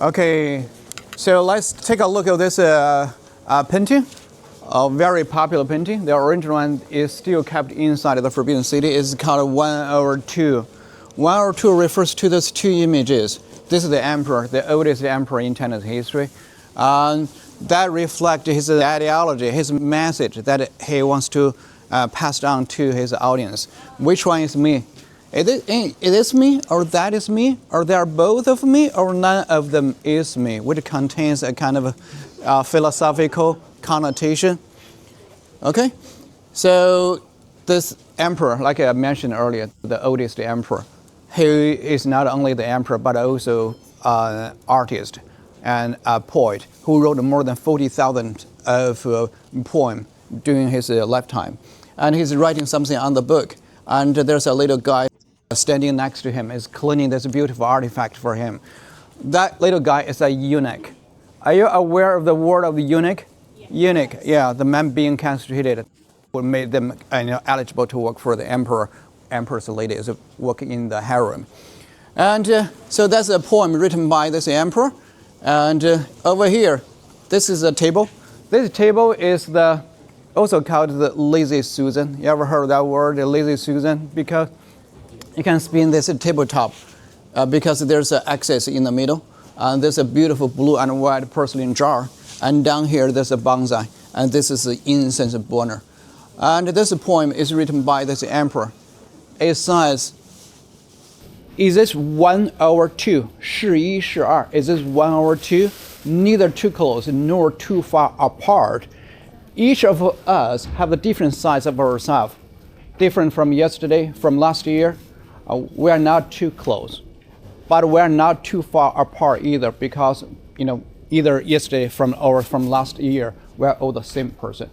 Okay, so let's take a look at this painting. A very popular painting. The original one is still kept inside the Forbidden City. It's called 102. 102 refers to those two images. This is the emperor, the oldest emperor in China's history. That reflects his ideology, his message that he wants to pass on to his audience. Which one is me? Is it me, or that is me, or they are both of me, or none of them is me, which contains a kind of philosophical connotation. Okay, so this emperor, like I mentioned earlier, the oldest emperor, he is not only the emperor but also an artist and a poet who wrote more than 40,000 of poems during his lifetime. And he's writing something on the book, and there's a little guy standing next to him, is cleaning this beautiful artifact for him. That little guy is a eunuch. Are you aware of the word of eunuch? Yeah. Eunuch, yeah, the man being castrated would make them eligible to work for the emperor. Emperor's ladies work in the harem. And so that's a poem written by this emperor. And over here, this is a table. This table is also called the Lazy Susan. You ever heard that word, the Lazy Susan? Because you can spin this tabletop because there's an axis in the middle. And there's a beautiful blue and white porcelain jar. And down here, there's a bonsai. And this is the incense burner. And this poem is written by this emperor. It says, is this 1 or 2? 是一是二. Is this 1 or 2? Neither too close nor too far apart. Each of us have a different size of ourselves. Different from yesterday, from last year. We are not too close. But we are not too far apart either, because either yesterday or from last year, we are all the same person.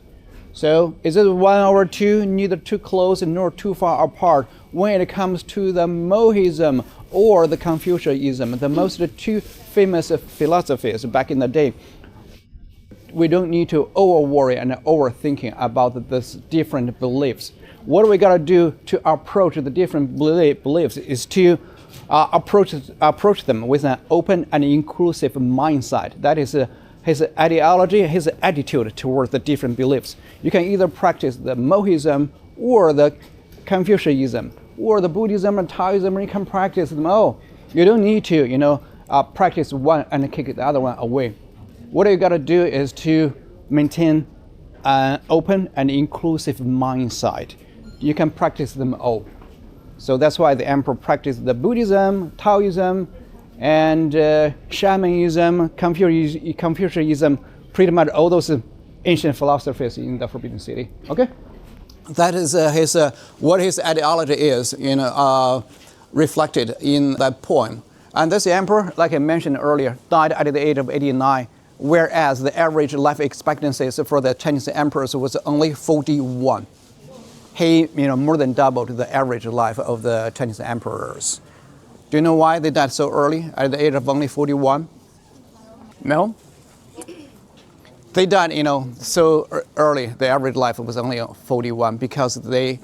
So is it 1 or 2, neither too close nor too far apart when it comes to the Mohism or the Confucianism, the most two famous philosophies back in the day? We don't need to over-worry and overthinking about these different beliefs. What we got to do to approach the different beliefs is to approach them with an open and inclusive mindset. That is his ideology, his attitude towards the different beliefs. You can either practice the Mohism or the Confucianism or the Buddhism and Taoism, and you can practice them all. You don't need to, practice one and kick the other one away. What you got to do is to maintain an open and inclusive mindset. You can practice them all. So that's why the emperor practiced the Buddhism, Taoism, and shamanism, Confucianism, pretty much all those ancient philosophies in the Forbidden City. Okay, that is what his ideology is, reflected in that poem. And this emperor, like I mentioned earlier, died at the age of 89, whereas the average life expectancy for the Chinese emperors was only 41. He, more than doubled the average life of the Chinese emperors. Do you know why they died so early, at the age of only 41? No? They died, so early. The average life was only 41 because they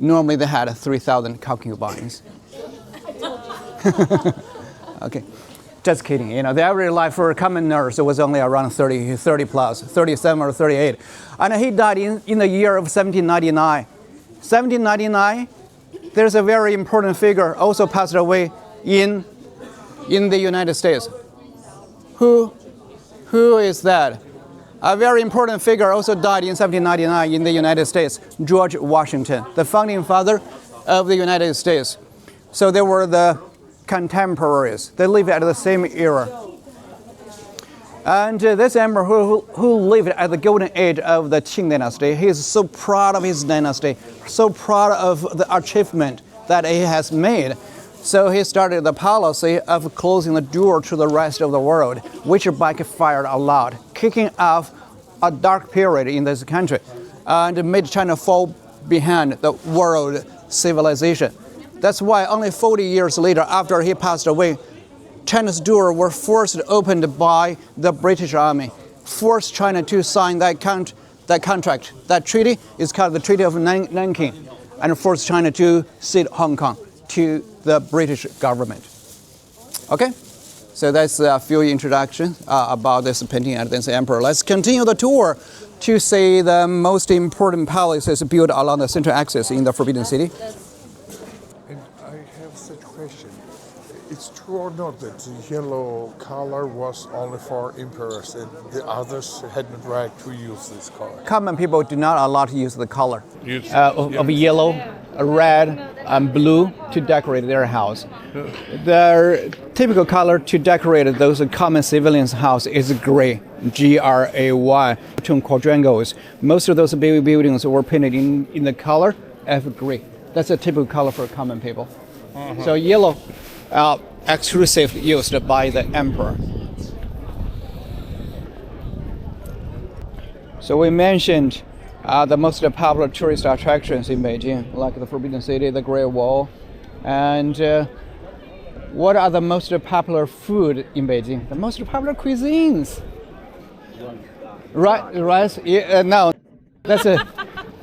had 3,000 concubines. Okay, just kidding. The average life for a common nurse was only around 30 plus, 37 or 38. And he died in the year of 1799. 1799, there's a very important figure also passed away in the United States. Who is that? A very important figure also died in 1799 in the United States, George Washington, the founding father of the United States. So they were the contemporaries. They lived at the same era. And this emperor who lived at the golden age of the Qing dynasty, he is so proud of his dynasty, so proud of the achievement that he has made. So he started the policy of closing the door to the rest of the world, which backfired a lot, kicking off a dark period in this country and made China fall behind the world civilization. That's why only 40 years later, after he passed away, China's doors were forced opened by the British Army, forced China to sign that contract. That treaty is called the Treaty of Nanking, and forced China to cede Hong Kong to the British government. Okay? So that's a few introductions about this painting and this emperor. Let's continue the tour to see the most important palaces built along the central axis in the Forbidden City. And I have such a question. It's true or not that the yellow color was only for emperors and the others had not right to use this color? Common people do not allow to use the color of yellow, red, and blue to decorate their house. Their typical color to decorate those common civilians' house is gray, G-R-A-Y, between quadrangles. Most of those buildings were painted in the color of gray. That's a typical color for common people. So yellow, exclusively used by the emperor. So we mentioned the most popular tourist attractions in Beijing, like the Forbidden City, the Great Wall, and what are the most popular food in Beijing? The most popular cuisines? Rice? No, that's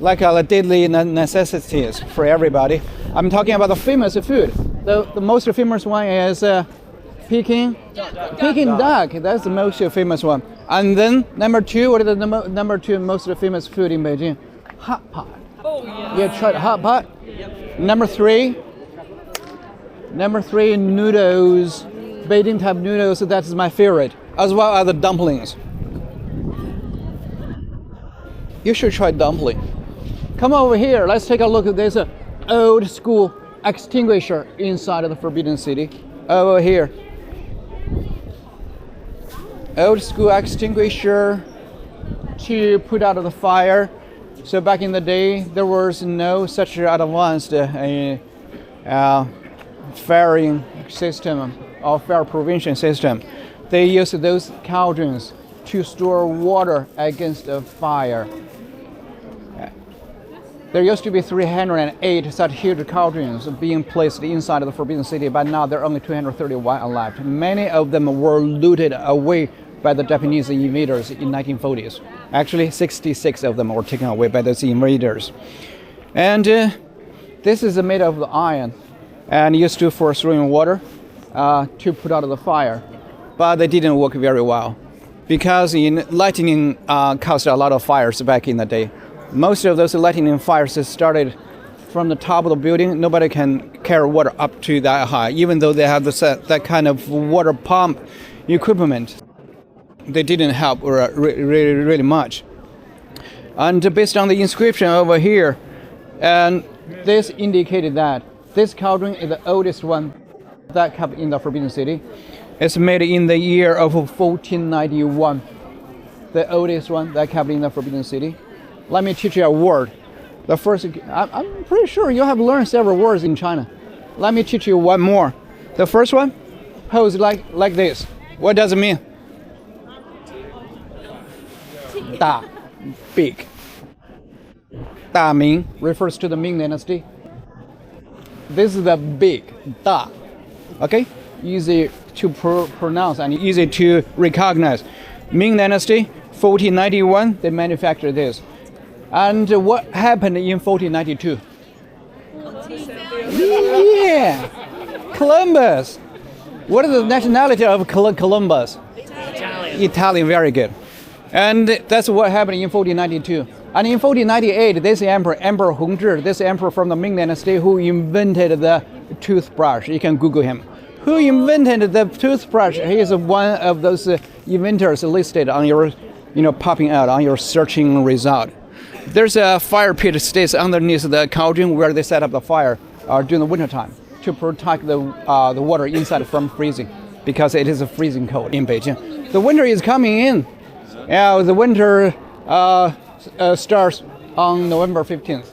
like a daily necessities for everybody. I'm talking about the famous food. The most famous one is Peking duck. That's the most famous one. And then number two, what is the number two most famous food in Beijing? Hot pot. Oh yeah. You tried hot pot? Yep. Number three, noodles. Beijing type noodles. That's my favorite, as well as the dumplings. You should try dumpling. Come over here. Let's take a look at this old school extinguisher inside of the Forbidden City. Over here. Old school extinguisher to put out the fire. So back in the day, there was no such advanced firing system or fire prevention system. They used those cauldrons to store water against a fire. There used to be 308 such huge cauldrons being placed inside of the Forbidden City, but now there are only 231 left. Many of them were looted away by the Japanese invaders in 1940s. Actually, 66 of them were taken away by those invaders. And this is made of iron and used to for throwing water to put out the fire. But they didn't work very well because lightning caused a lot of fires back in the day. Most of those lightning fires started from the top of the building. Nobody can carry water up to that high, even though they have that kind of water pump equipment. They didn't help really much. And based on the inscription over here, and this indicated that this cauldron is the oldest one that kept in the Forbidden City. It's made in the year of 1491. The oldest one that kept in the Forbidden City. Let me teach you a word. The first, I'm pretty sure you have learned several words in China. Let me teach you one more. The first one, pose like this. What does it mean? Da, big. Da Ming refers to the Ming Dynasty. This is the big, Da. Okay? Easy to pronounce and easy to recognize. Ming Dynasty, 1491, they manufactured this. And what happened in 1492? Yeah, Columbus. What is the nationality of Columbus? Italian, very good. And that's what happened in 1492. And in 1498, this Emperor Hongzhi, this emperor from the Ming Dynasty, who invented the toothbrush. You can Google him. Who invented the toothbrush? He is one of those inventors listed on your, popping out on your searching result. There's a fire pit stays underneath the cauldron where they set up the fire during the winter time to protect the water inside from freezing, because it is a freezing cold in Beijing. The winter is coming in. The winter starts on November 15th.